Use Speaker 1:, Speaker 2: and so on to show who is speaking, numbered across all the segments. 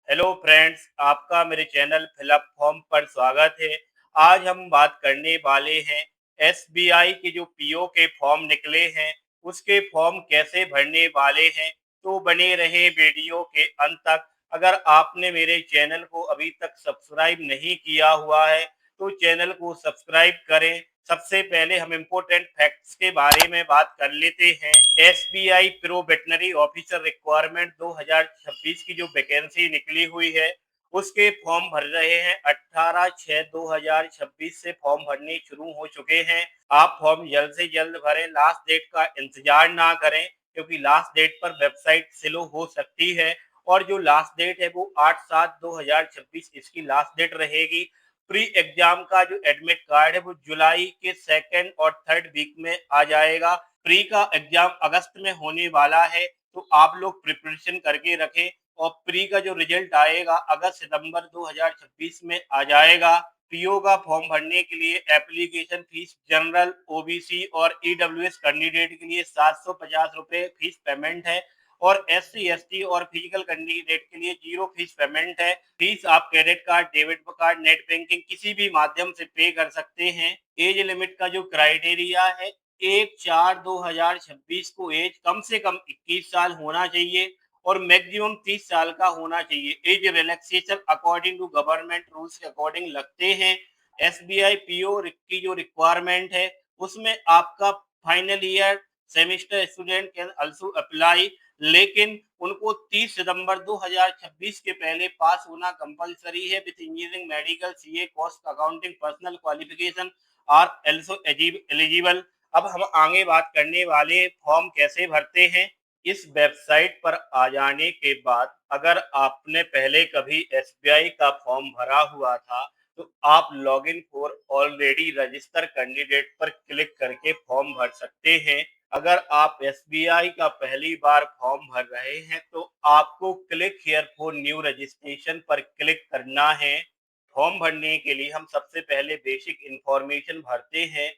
Speaker 1: Hello friends, आपका मेरे channel fill up form पर स्वागत है। आज हम बात करने वाले हैं एसबीआई के जो पीओ के फॉर्म निकले हैं, उसके फॉर्म कैसे भरने वाले हैं। तो बने रहे वीडियो के अंत तक। अगर आपने मेरे चैनल को अभी तक सब्सक्राइब नहीं किया हुआ है, तो चैनल को सब्सक्राइब करें। सबसे पहले हम इम्पोर्टेंट फैक्ट्स के बारे में बात कर लेते हैं। SBI pro veterinary officer requirement 2026 की जो वैकेंसी निकली हुई है, उसके फॉर्म भर रहे हैं। 18/6/2026 से फॉर्म भरने शुरू हो चुके हैं। आप फॉर्म जल्द से जल्द भरें, लास्ट डेट का इंतजार ना करें, क्योंकि लास्ट डेट पर वेबसाइट स्लो हो सकती है। और जो लास्ट डेट है वो 8/7/2026 इसकी लास्ट डेट रहेगी। प्री एग्जाम का जो एडमिट कार्ड है वो जुलाई के सेकेंड और थर्ड वीक में आ जाएगा। प्री का एग्जाम अगस्त में होने वाला है, तो आप लोग प्रिपरेशन करके रखें। और प्री का जो रिजल्ट आएगा अगस्त सितंबर 2026 में आ जाएगा। पीओ का फॉर्म भरने के लिए एप्लीकेशन फीस जनरल, ओबीसी और ईडब्ल्यूएस कैंडिडेट के लिए 750 रुपए फीस पेमेंट है। और एससी एसटी और फिजिकल कैंडिडेट के लिए जीरो फीस पेमेंट है। फीस आप credit card, debit card, net banking किसी भी माध्यम से पे कर सकते हैं। एज लिमिट का जो क्राइटेरिया है, 1/4/2026 को एज कम से कम 21 साल होना चाहिए और मैक्सिमम 30 साल का होना चाहिए। Age relaxation according to government rules के अकॉर्डिंग लगते हैं। एसबीआई पीओ की जो रिक्वायरमेंट है, उसमें आपका final year semester student can also apply, लेकिन उनको 30 सितंबर 2026 के पहले पास होना कंपलसरी है। With engineering, medical, CA, cost accounting, personal qualification are also eligible. अब हम आगे बात करने वाले फॉर्म कैसे भरते हैं। इस वेबसाइट पर आ जाने के बाद अगर आपने पहले कभी एसबीआई का फॉर्म भरा हुआ था, तो आप login for already register candidate पर क्लिक करके फॉर्म भर सकते हैं। अगर आप एसबीआई का पहली बार फॉर्म भर रहे हैं, तो आपको click here for new registration पर क्लिक करना है। फॉर्म भरने के लिए हम सबसे पहले बेसिक इंफॉर्मेशन भरते हैं।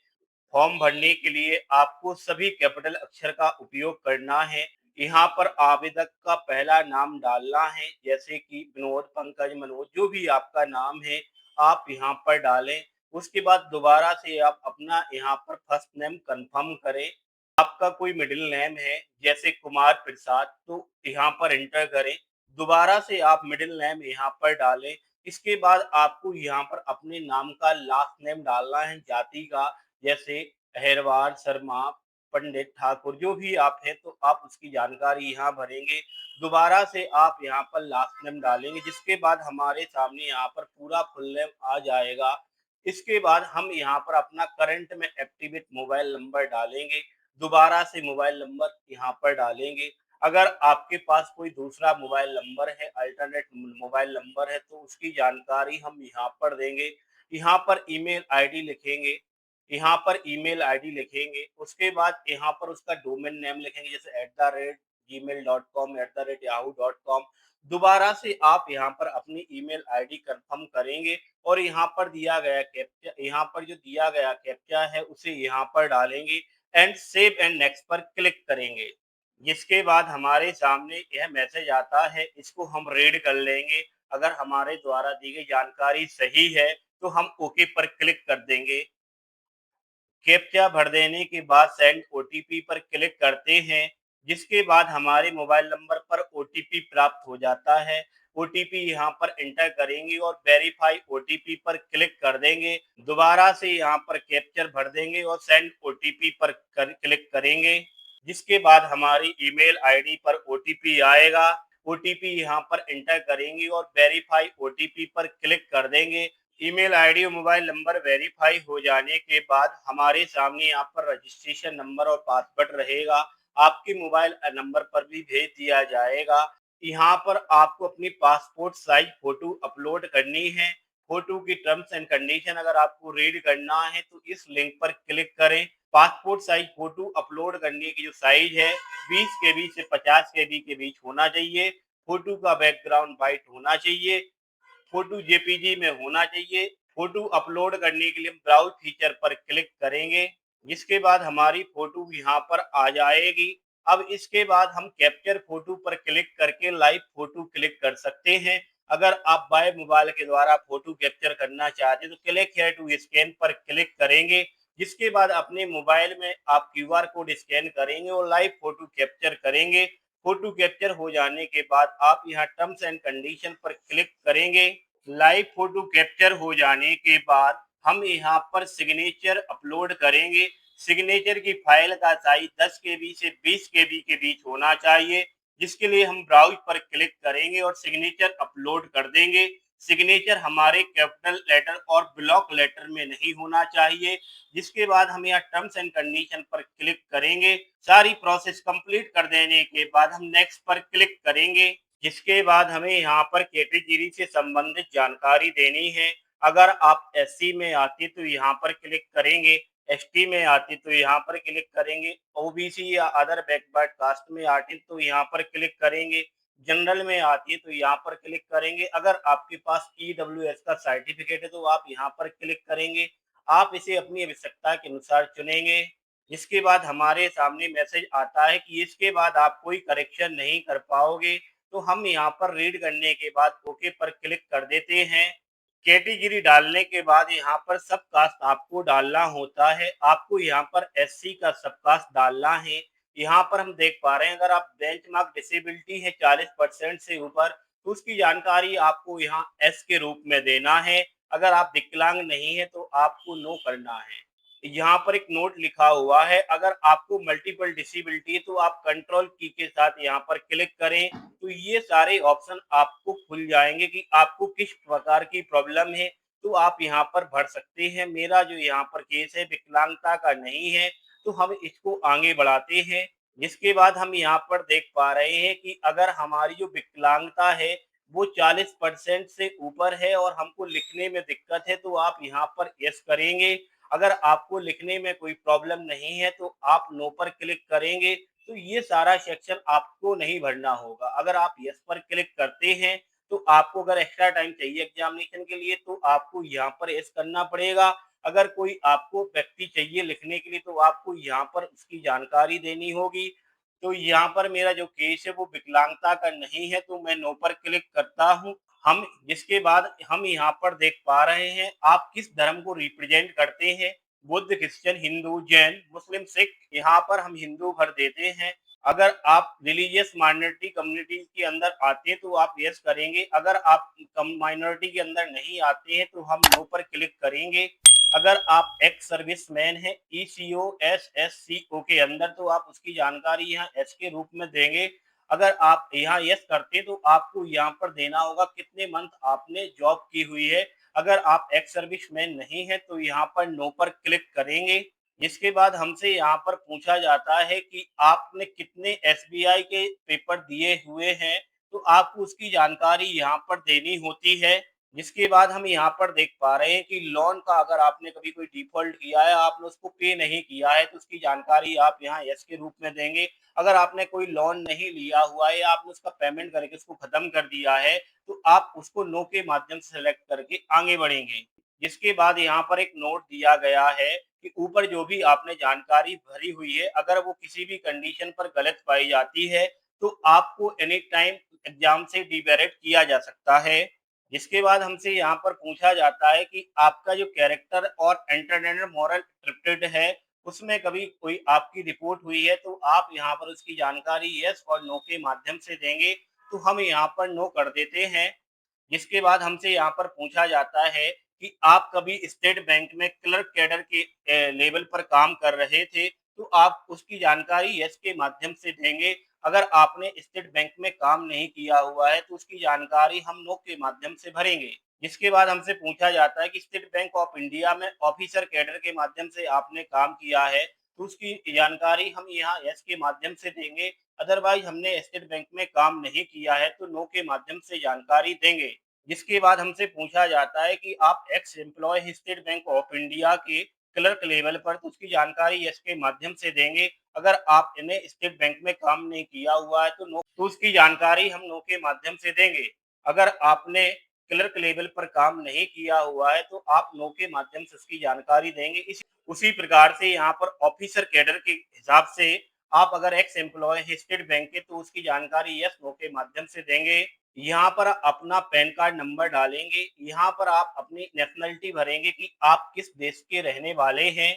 Speaker 1: फॉर्म भरने के लिए आपको सभी कैपिटल अक्षर का उपयोग करना है। यहाँ पर आवेदक का पहला नाम डालना है, जैसे कि विनोद, पंकज, मनोज, जो भी आपका नाम है आप यहाँ पर डालें। उसके बाद दोबारा से आप अपना यहाँ पर फर्स्ट नेम कंफर्म करें। आपका कोई मिडिल नेम है जैसे कुमार प्रसाद, तो यहाँ पर एंटर करें। दोबारा से आप मिडिल नेम यहाँ पर डालें। इसके बाद आपको यहाँ पर अपने नाम का लास्ट नेम डालना है, जाति का, जैसे अहिरवार, शर्मा, पंडित, ठाकुर, जो भी आप हैं, तो आप उसकी जानकारी यहाँ भरेंगे। दोबारा से आप यहाँ पर लास्ट नेम डालेंगे, जिसके बाद हमारे सामने यहाँ पर पूरा फुल नेम आ जाएगा। इसके बाद हम यहाँ पर अपना करंट में एक्टिवेट मोबाइल नंबर डालेंगे। दोबारा से मोबाइल नंबर यहाँ पर डालेंगे। अगर आपके पास कोई दूसरा मोबाइल नंबर है, अल्टरनेट मोबाइल नंबर है, तो उसकी जानकारी हम यहाँ पर देंगे। यहाँ पर ईमेल आईडी लिखेंगे। यहाँ पर ईमेल आईडी लिखेंगे, उसके बाद यहाँ पर उसका डोमेन नेम लिखेंगे, जैसे @gmail.com, @yahoo.com। दोबारा से आप यहाँ पर अपनी ईमेल आईडी कंफर्म करेंगे और यहाँ पर दिया गया कैप्चा, यहाँ पर जो दिया गया कैप्चा है उसे यहाँ पर डालेंगे एंड सेव एंड नेक्स्ट पर क्लिक करेंगे। जिसके बाद हमारे सामने यह मैसेज आता है, इसको हम रीड कर लेंगे। अगर हमारे द्वारा दी गई जानकारी सही है, तो हम ओके पर क्लिक कर देंगे। कैप्चा भर देने के बाद सेंड ओटीपी पर क्लिक करते हैं, जिसके बाद हमारे मोबाइल नंबर पर ओटीपी प्राप्त हो जाता है। ओटीपी यहाँ पर एंटर करेंगे और वेरीफाई ओटीपी पर क्लिक कर देंगे। दोबारा से यहाँ पर कैप्चर भर देंगे और सेंड ओटीपी पर क्लिक करेंगे, जिसके बाद हमारी ईमेल आईडी पर ओटीपी आएगा। ओटीपी यहाँ पर एंटर करेंगे और वेरीफाई ओटीपी पर क्लिक कर देंगे। ईमेल आईडी और मोबाइल नंबर वेरीफाई हो जाने के बाद हमारे सामने यहाँ पर रजिस्ट्रेशन नंबर और पासवर्ड रहेगा, आपके मोबाइल नंबर पर भी भेज दिया जाएगा। यहाँ पर आपको अपनी पासपोर्ट साइज फोटो अपलोड करनी है। फोटो की टर्म्स एंड कंडीशन अगर आपको रीड करना है, तो इस लिंक पर क्लिक करें। पासपोर्ट साइज फोटो अपलोड करने की जो साइज है, 20 केबी से 50 केबी के बीच होना चाहिए। फोटो का बैकग्राउंड वाइट होना चाहिए। फोटो जेपीजी में होना चाहिए। फोटो अपलोड करने के लिए हम ब्राउज फीचर पर क्लिक करेंगे, जिसके बाद हमारी फोटो यहाँ पर आ जाएगी। अब इसके बाद हम कैप्चर फोटो पर क्लिक करके लाइव फोटो क्लिक कर सकते हैं। अगर आप बाय मोबाइल के द्वारा फोटो कैप्चर करना चाहते हैं तो क्लिक हेयर टू स्कैन पर क्लिक करेंगे, जिसके बाद अपने मोबाइल में आप क्यूआर कोड स्कैन करेंगे और लाइव फोटो कैप्चर करेंगे। फोटो कैप्चर हो जाने के बाद आप यहाँ टर्म्स एंड कंडीशन पर क्लिक करेंगे। लाइव फोटो कैप्चर हो जाने के बाद हम यहाँ पर सिग्नेचर अपलोड करेंगे। सिग्नेचर की फाइल का साइज 10 केबी से 20 केबी के बीच होना चाहिए, जिसके लिए हम ब्राउज पर क्लिक करेंगे और सिग्नेचर अपलोड कर देंगे। सिग्नेचर हमारे कैपिटल लेटर और ब्लॉक लेटर में नहीं होना चाहिए। जिसके बाद हम यहाँ टर्म्स एंड कंडीशन पर क्लिक करेंगे। सारी प्रोसेस कंप्लीट कर देने के बाद हम नेक्स्ट पर क्लिक करेंगे, जिसके बाद हमें यहाँ पर कैटेगरी से संबंधित जानकारी देनी है। अगर आप एससी में आते तो यहाँ पर क्लिक करेंगे, एसटी में आते तो यहाँ पर क्लिक करेंगे, ओबीसी या अदर बैकवर्ड कास्ट में आते तो यहाँ पर क्लिक करेंगे, जनरल में आती है तो यहाँ पर क्लिक करेंगे। अगर आपके पास ईडब्ल्यूएस का सर्टिफिकेट है तो आप यहाँ पर क्लिक करेंगे। आप इसे अपनी आवश्यकता के अनुसार चुनेंगे। इसके बाद हमारे सामने मैसेज आता है कि इसके बाद आप कोई करेक्शन नहीं कर पाओगे, तो हम यहाँ पर रीड करने के बाद ओके पर क्लिक कर देते हैं। कैटेगरी डालने के बाद यहाँ पर सब कास्ट आपको डालना होता है। आपको यहाँ पर एससी का सब कास्ट डालना है। यहाँ पर हम देख पा रहे हैं अगर आप बेंचमार्क डिसेबिलिटी है 40% से ऊपर तो उसकी जानकारी आपको यहाँ एस के रूप में देना है। अगर आप विकलांग नहीं है तो आपको नो करना है। यहाँ पर एक नोट लिखा हुआ है, अगर आपको मल्टीपल डिसेबिलिटी है तो आप कंट्रोल की के साथ यहाँ पर क्लिक करें तो ये सारे ऑप्शन आपको खुल जाएंगे कि आपको किस प्रकार की प्रॉब्लम है, तो आप यहाँ पर भर सकते हैं। मेरा जो यहाँ पर केस है विकलांगता का नहीं है, तो हम इसको आगे बढ़ाते हैं। जिसके बाद हम यहाँ पर देख पा रहे हैं कि अगर हमारी जो विकलांगता है वो 40% से ऊपर है और हमको लिखने में दिक्कत है तो आप यहाँ पर यस करेंगे। अगर आपको लिखने में कोई प्रॉब्लम नहीं है तो आप नो पर क्लिक करेंगे। तो ये सारा सेक्शन आपको नहीं भरना होगा। अगर आप यस पर क्लिक करते हैं तो आपको अगर एक्स्ट्रा टाइम चाहिए एग्जामिनेशन के लिए तो आपको यहाँ पर यस करना पड़ेगा। अगर कोई आपको व्यक्ति चाहिए लिखने के लिए तो आपको यहाँ पर उसकी जानकारी देनी होगी। तो यहाँ पर मेरा जो केस है वो विकलांगता का नहीं है तो मैं नो पर क्लिक करता हूँ। हम जिसके बाद हम यहाँ पर देख पा रहे हैं आप किस धर्म को रिप्रेजेंट करते हैं, बुद्ध, क्रिश्चियन, हिंदू, जैन, मुस्लिम, सिख। यहाँ पर हम हिंदू भर देते हैं। अगर आप रिलीजियस माइनॉरिटी कम्युनिटी के अंदर आते हैं तो आप यस करेंगे। अगर आप माइनॉरिटी के अंदर नहीं आते हैं तो हम नो पर क्लिक करेंगे। अगर आप एक्स सर्विसमैन है ईसीओ एसएससीओ के अंदर तो आप उसकी जानकारी यहाँ एस के रूप में देंगे। अगर आप यहाँ यस करते तो आपको यहाँ पर देना होगा कितने मंथ आपने जॉब की हुई है। अगर आप एक्स सर्विसमैन नहीं है तो यहाँ पर नो पर क्लिक करेंगे। जिसके बाद हमसे यहाँ पर पूछा जाता है कि आपने कितने एसबीआई के पेपर दिए हुए हैं, तो आपको उसकी जानकारी यहाँ पर देनी होती है। जिसके बाद हम यहाँ पर देख पा रहे हैं कि लोन का अगर आपने कभी कोई डिफॉल्ट किया है, आपने उसको पे नहीं किया है तो उसकी जानकारी आप यहाँ यस के रूप में देंगे। अगर आपने कोई लोन नहीं लिया हुआ है या आपने उसका पेमेंट करके उसको खत्म कर दिया है तो आप उसको नो के माध्यम से सेलेक्ट करके आगे बढ़ेंगे। जिसके बाद यहाँ पर एक नोट दिया गया है कि ऊपर जो भी आपने जानकारी भरी हुई है अगर वो किसी भी कंडीशन पर गलत पाई जाती है तो आपको एनी टाइम एग्जाम से डिमेरिट किया जा सकता है। जिसके बाद हमसे यहाँ पर पूछा जाता है कि आपका जो कैरेक्टर और इंटरनल मॉरल ट्रिप्टेड है उसमें कभी कोई आपकी रिपोर्ट हुई है तो आप यहाँ पर उसकी जानकारी यस और नो के माध्यम से देंगे। तो हम यहाँ पर नो कर देते हैं। जिसके बाद हमसे यहाँ पर पूछा जाता है कि आप कभी स्टेट बैंक में क्लर्क कैडर के लेवल पर काम कर रहे थे तो आप उसकी जानकारी यस के माध्यम से देंगे। अगर आपने स्टेट बैंक में काम नहीं किया हुआ है तो उसकी जानकारी हम नो के माध्यम से भरेंगे। जिसके बाद हमसे पूछा जाता है कि स्टेट बैंक ऑफ इंडिया में ऑफिसर कैडर के माध्यम से आपने काम किया है तो उसकी जानकारी हम यहाँ यस के माध्यम से देंगे। अदरवाइज हमने स्टेट बैंक में काम नहीं किया है तो नो के माध्यम से जानकारी देंगे। जिसके बाद हमसे पूछा जाता है कि आप ex employ State Bank of India के क्लर्क लेवल पर तो उसकी जानकारी यस के माध्यम से देंगे। अगर आप इन्हें स्टेट बैंक में काम नहीं किया हुआ है तो नो तो उसकी जानकारी हम नो के माध्यम से देंगे। अगर आपने क्लर्क लेवल पर काम नहीं किया हुआ है तो आप नो के माध्यम से उसकी जानकारी देंगे। उसी प्रकार से यहाँ पर ऑफिसर कैडर के हिसाब से आप अगर एक्स एम्प्लॉय हैं स्टेट बैंक के तो उसकी जानकारी यस नो के माध्यम से देंगे। यहाँ पर अपना पैन कार्ड नंबर डालेंगे, यहाँ पर आप अपनी नेशनलिटी भरेंगे कि आप किस देश के रहने वाले हैं।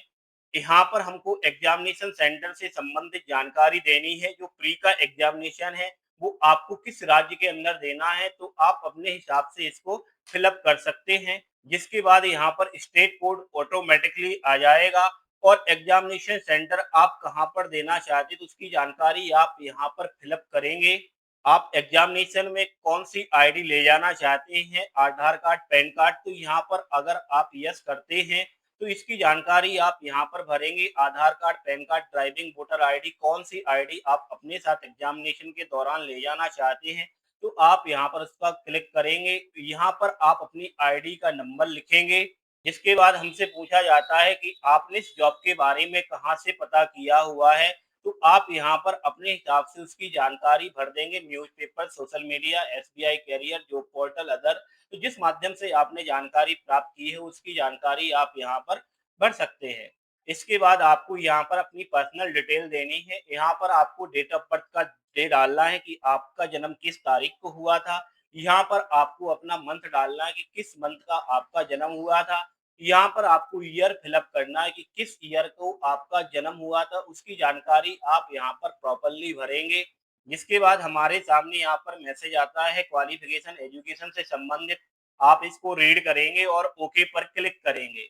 Speaker 1: यहाँ पर हमको एग्जामिनेशन सेंटर से संबंधित जानकारी देनी है, जो प्री का एग्जामिनेशन है वो आपको किस राज्य के अंदर देना है, तो आप अपने हिसाब से इसको फिलअप कर सकते हैं। जिसके बाद यहाँ पर स्टेट कोड ऑटोमेटिकली आ जाएगा और एग्जामिनेशन सेंटर आप कहाँ पर देना चाहते हैं तो उसकी जानकारी आप यहाँ पर फिलअप करेंगे। आप एग्जामिनेशन में कौन सी आईडी ले जाना चाहते हैं, आधार कार्ड, पैन कार्ड, तो यहाँ पर अगर आप यस करते हैं तो इसकी जानकारी आप यहाँ पर भरेंगे। Aadhaar card, PAN card, driving, voter ID, कौन सी आईडी आप अपने साथ एग्जामिनेशन के दौरान ले जाना चाहते हैं, तो आप यहाँ पर उसका क्लिक करेंगे। यहाँ पर आप अपनी आईडी का नंबर लिखेंगे। जिसके बाद हमसे पूछा जाता है कि आपने इस जॉब के बारे में कहाँ से पता किया हुआ है, तो आप यहाँ पर अपने हिसाब से उसकी जानकारी भर देंगे। Newspaper, social media, SBI career, job portal, other, तो जिस माध्यम से आपने जानकारी प्राप्त की है उसकी जानकारी आप यहाँ पर भर सकते हैं। इसके बाद आपको यहाँ पर अपनी पर्सनल डिटेल देनी है। यहाँ पर आपको डेट ऑफ बर्थ का डे डालना है कि आपका जन्म किस तारीख को हुआ था। यहाँ पर आपको अपना मंथ डालना है कि किस मंथ का आपका जन्म हुआ था। यहाँ पर आपको ईयर फिलअप करना है कि किस ईयर को आपका जन्म हुआ था, उसकी जानकारी आप यहाँ पर प्रॉपरली भरेंगे। जिसके बाद हमारे सामने यहाँ पर मैसेज आता है क्वालिफिकेशन एजुकेशन से संबंधित। आप इसको रीड करेंगे और ओके पर क्लिक करेंगे।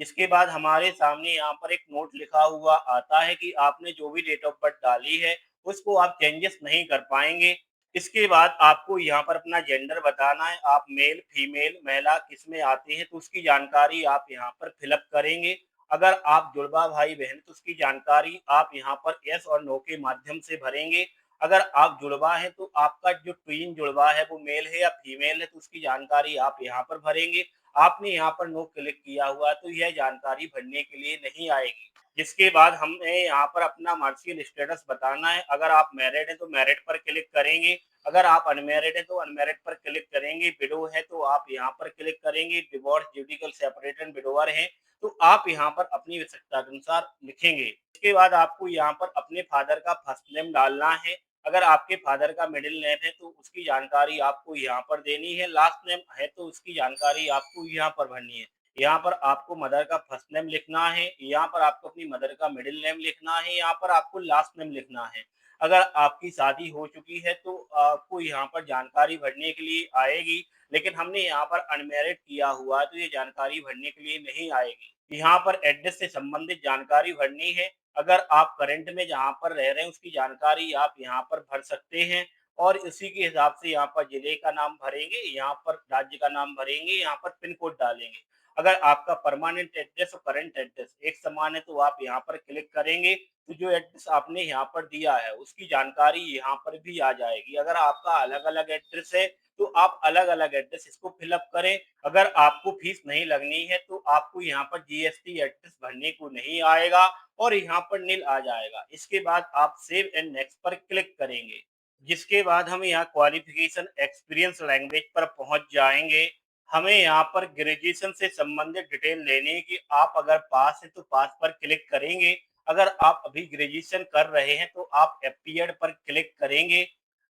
Speaker 1: जिसके बाद हमारे सामने यहाँ पर एक नोट लिखा हुआ आता है कि आपने जो भी डेट ऑफ बर्थ डाली है उसको आप चेंजेस नहीं कर पाएंगे। इसके बाद आपको यहाँ पर अपना जेंडर बताना है, आप मेल, फीमेल, महिला किसमें आते हैं तो उसकी जानकारी आप यहाँ पर फिलअप करेंगे। अगर आप जुड़वा भाई बहन तो उसकी जानकारी आप यहाँ पर यस और नो के माध्यम से भरेंगे। अगर आप जुड़वा हैं तो आपका जो ट्विन जुड़वा है वो मेल है या फीमेल है तो उसकी जानकारी आप यहाँ पर भरेंगे। आपने यहाँ पर नो क्लिक किया हुआ तो यह जानकारी भरने के लिए नहीं आएगी। जिसके बाद हमें यहाँ पर अपना मार्कशीट स्टेटस बताना है। अगर आप मैरिड हैं तो मैरिड पर क्लिक करेंगे। अगर आप अनमैरिड हैं तो अनमैरिड पर क्लिक करेंगे। विडो है तो आप यहाँ पर क्लिक करेंगे। डिवोर्स, ज्यूडिकल सेपरेशन, विडोवर हैं तो आप यहाँ पर अपनी आवश्यकता के अनुसार लिखेंगे। इसके बाद आपको यहाँ पर अपने फादर का फर्स्ट नेम डालना है। अगर आपके फादर का मिडिल नेम है तो उसकी जानकारी आपको यहाँ पर देनी है। लास्ट नेम है तो उसकी जानकारी आपको यहाँ पर भरनी है। यहाँ पर आपको मदर का फर्स्ट नेम लिखना है, यहाँ पर आपको अपनी मदर का मिडिल नेम लिखना है, यहाँ पर आपको लास्ट नेम लिखना है। अगर आपकी शादी हो चुकी है तो आपको यहाँ पर जानकारी भरने के लिए आएगी, लेकिन हमने यहाँ पर अनमैरिड किया हुआ है तो ये जानकारी भरने के लिए नहीं आएगी। यहाँ पर एड्रेस से संबंधित जानकारी भरनी है। अगर आप करंट में जहाँ पर रह रहे हैं उसकी जानकारी आप यहाँ पर भर सकते हैं और उसी के हिसाब से यहाँ पर जिले का नाम भरेंगे, यहाँ पर राज्य का नाम भरेंगे, यहाँ पर पिन कोड डालेंगे। अगर आपका परमानेंट एड्रेस और करंट एड्रेस एक समान है तो आप यहाँ पर क्लिक करेंगे तो जो एड्रेस आपने यहाँ पर दिया है उसकी जानकारी यहाँ पर भी आ जाएगी। अगर आपका अलग अलग एड्रेस है तो आप अलग अलग एड्रेस इसको फिलअप करें। अगर आपको फीस नहीं लगनी है तो आपको यहाँ पर जीएसटी एड्रेस भरने को नहीं आएगा और यहाँ पर नील आ जाएगा। इसके बाद आप सेव एंड नेक्स्ट पर क्लिक करेंगे। जिसके बाद हम यहाँ क्वालिफिकेशन एक्सपीरियंस लैंग्वेज पर पहुंच जाएंगे। हमें यहाँ पर ग्रेजुएशन से संबंधित डिटेल लेनी है कि आप अगर पास हैं तो पास पर क्लिक करेंगे। अगर आप अभी ग्रेजुएशन कर रहे हैं तो आप एपीएड पर क्लिक करेंगे।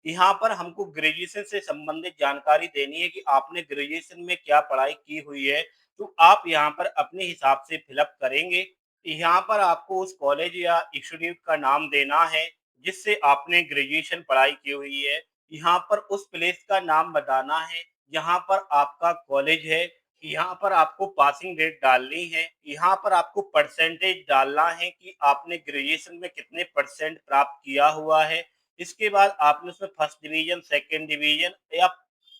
Speaker 1: यहाँ पर हमको ग्रेजुएशन से संबंधित जानकारी देनी है कि आपने ग्रेजुएशन में क्या पढ़ाई की हुई है, तो आप यहाँ पर अपने हिसाब से फिलअप करेंगे। यहाँ पर आपको उस कॉलेज या इंस्टीट्यूट का नाम देना है जिससे आपने ग्रेजुएशन पढ़ाई की हुई है। यहाँ पर उस प्लेस का नाम बताना है जहाँ पर आपका कॉलेज है। यहाँ पर आपको पासिंग डेट डालनी है। यहाँ पर आपको परसेंटेज डालना है कि आपने ग्रेजुएशन में कितने परसेंट प्राप्त किया हुआ है। इसके बाद आपने उसमें फर्स्ट डिवीजन, सेकंड डिवीजन या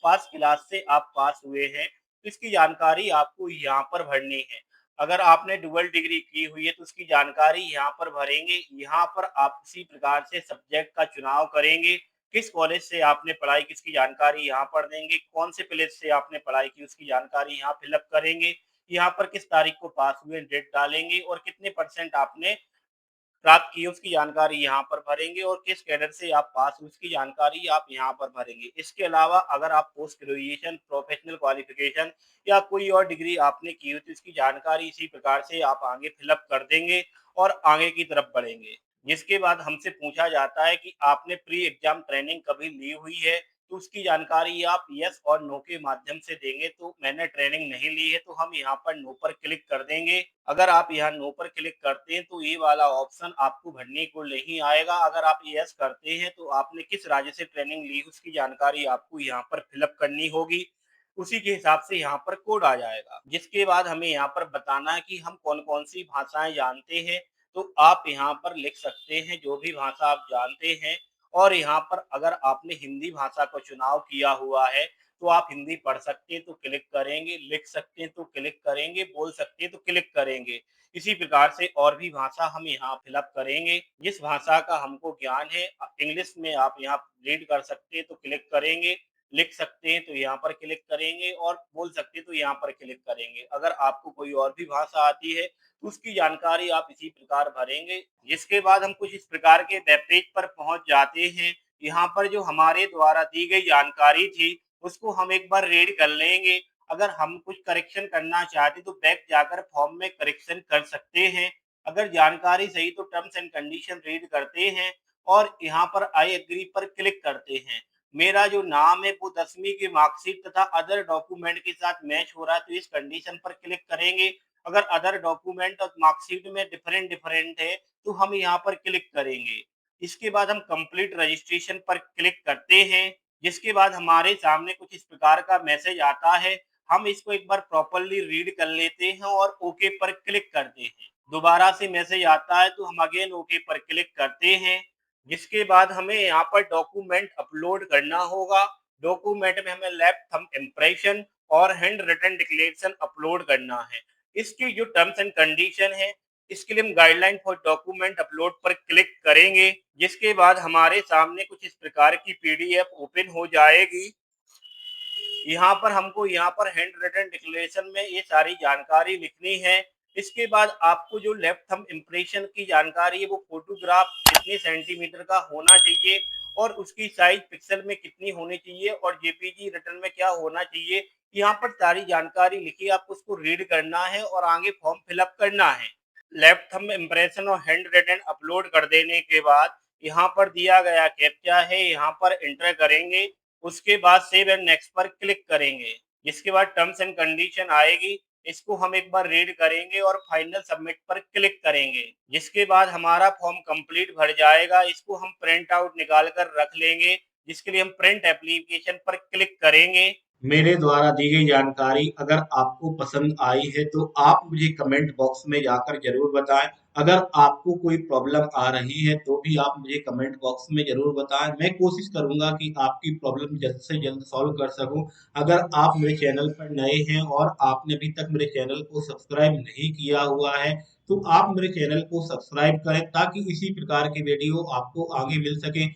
Speaker 1: पास क्लास से आप पास हुए हैं तो इसकी जानकारी आपको यहाँ पर भरनी है। अगर आपने डुअल डिग्री की हुई है तो उसकी जानकारी यहाँ पर भरेंगे। यहाँ पर आप इसी प्रकार से सब्जेक्ट का चुनाव करेंगे। किस कॉलेज से आपने पढ़ाई की उसकी जानकारी यहाँ पर देंगे। कौन से प्लेस से आपने पढ़ाई की उसकी जानकारी यहाँ फिलअप करेंगे। यहाँ पर किस तारीख को पास हुए डेट डालेंगे और कितने परसेंट आपने प्राप्त की उसकी जानकारी यहाँ पर भरेंगे और किस कैडर से आप पास हुए उसकी जानकारी आप यहाँ पर भरेंगे। इसके अलावा अगर आप पोस्ट ग्रेजुएशन, प्रोफेशनल क्वालिफिकेशन या कोई और डिग्री आपने की हुई तो इसकी जानकारी इसी प्रकार से आप आगे फिलअप कर देंगे और आगे की तरफ बढ़ेंगे। जिसके बाद हमसे पूछा जाता है कि आपने प्री एग्जाम ट्रेनिंग कभी ली हुई है, तो उसकी जानकारी आप यस और नो के माध्यम से देंगे। तो मैंने ट्रेनिंग नहीं ली है, तो हम यहाँ पर नो पर क्लिक कर देंगे। अगर आप यहाँ नो पर क्लिक करते हैं तो ये वाला ऑप्शन आपको भरने को नहीं आएगा। अगर आप यस करते हैं तो आपने किस राज्य से ट्रेनिंग ली उसकी जानकारी आपको यहाँ पर फिलअप करनी होगी। उसी के हिसाब से यहाँ पर कोड आ जाएगा, जिसके बाद हमें यहाँ पर बताना है कि हम कौन-कौन सी भाषाएँ जानते हैं। तो आप यहाँ पर लिख सकते हैं जो भी भाषा आप जानते हैं, और यहाँ पर अगर आपने हिंदी भाषा का चुनाव किया हुआ है, तो आप हिंदी पढ़ सकते हैं तो क्लिक करेंगे, लिख सकते हैं तो क्लिक करेंगे, बोल सकते हैं तो क्लिक करेंगे। इसी प्रकार से और भी भाषा हम यहाँ फिलअप करेंगे, जिस भाषा का हमको ज्ञान है। इंग्लिश में आप यहाँ रीड कर सकते हैं तो क्लिक करेंगे, लिख सकते हैं तो यहाँ पर क्लिक करेंगे, और बोल सकते हैं तो यहाँ पर क्लिक करेंगे। अगर आपको कोई और भी भाषा आती है तो उसकी जानकारी आप इसी प्रकार भरेंगे। जिसके बाद हम कुछ इस प्रकार के वेब पेज पर पहुंच जाते हैं। यहाँ पर जो हमारे द्वारा दी गई जानकारी थी उसको हम एक बार रीड कर लेंगे। अगर हम कुछ करेक्शन करना चाहते तो बैक जाकर फॉर्म में करेक्शन कर सकते हैं। अगर जानकारी सही तो टर्म्स एंड कंडीशन रीड करते हैं और यहाँ पर आई एग्री पर क्लिक करते हैं। मेरा जो नाम है वो 10वीं की मार्कशीट तथा अदर डॉक्यूमेंट के साथ मैच हो रहा है, तो इस कंडीशन पर क्लिक करेंगे। अगर अदर डॉक्यूमेंट और मार्कशीट में डिफरेंट डिफरेंट है तो हम यहाँ पर क्लिक करेंगे। इसके बाद हम कंप्लीट रजिस्ट्रेशन पर क्लिक करते हैं, जिसके बाद हमारे सामने कुछ इस प्रकार का मैसेज आता है। हम इसको एक बार प्रॉपरली रीड कर लेते हैं और ओके पर क्लिक करते हैं। दोबारा से मैसेज आता है तो हम अगेन ओके पर क्लिक करते हैं। जिसके बाद हमें यहाँ पर डॉक्यूमेंट अपलोड करना होगा। डॉक्यूमेंट में हमें लेफ्ट थंब इम्प्रेशन और हैंड रिटन डिक्लेरेशन अपलोड करना है। इसकी जो टर्म्स एंड कंडीशन है, इसके लिए हम गाइडलाइन फॉर डॉक्यूमेंट अपलोड पर क्लिक करेंगे। जिसके बाद हमारे सामने कुछ इस प्रकार की पीडीएफ ओपन हो जाएगी। यहाँ पर हमको यहाँ पर हैंड रिटन डिक्लेरेशन में ये सारी जानकारी लिखनी है। इसके बाद आपको जो लेफ्ट थंब इम्प्रेशन की जानकारी है वो फोटोग्राफ कितने सेंटीमीटर का होना चाहिए और उसकी साइज पिक्सल में कितनी होनी चाहिए और जेपीजी रिटर्न में क्या होना चाहिए। यहाँ पर सारी जानकारी लिखी, आपको उसको रीड करना है और आगे फॉर्म फिलअप करना है। लेफ्ट थंब इम्प्रेशन और हैंड रिटन अपलोड कर देने के बाद यहाँ पर दिया गया कैप्चा है, यहाँ पर एंटर करेंगे। उसके बाद सेव एंड नेक्स्ट पर क्लिक करेंगे। जिसके बाद टर्म्स एंड कंडीशन आएगी, इसको हम एक बार रीड करेंगे और फाइनल सबमिट पर क्लिक करेंगे। जिसके बाद हमारा फॉर्म कंप्लीट भर जाएगा। इसको हम प्रिंट आउट निकाल कर रख लेंगे, जिसके लिए हम प्रिंट एप्लीकेशन पर क्लिक करेंगे। मेरे द्वारा दी गई जानकारी अगर आपको पसंद आई है तो आप मुझे कमेंट बॉक्स में जाकर जरूर बताएं। अगर आपको कोई प्रॉब्लम आ रही है तो भी आप मुझे कमेंट बॉक्स में जरूर बताएं। मैं कोशिश करूंगा कि आपकी प्रॉब्लम जल्द से जल्द सॉल्व कर सकूं। अगर आप मेरे चैनल पर नए हैं और आपने अभी तक मेरे चैनल को सब्सक्राइब नहीं किया हुआ है तो आप मेरे चैनल को सब्सक्राइब करें ताकि इसी प्रकार की वीडियो आपको आगे मिल सके।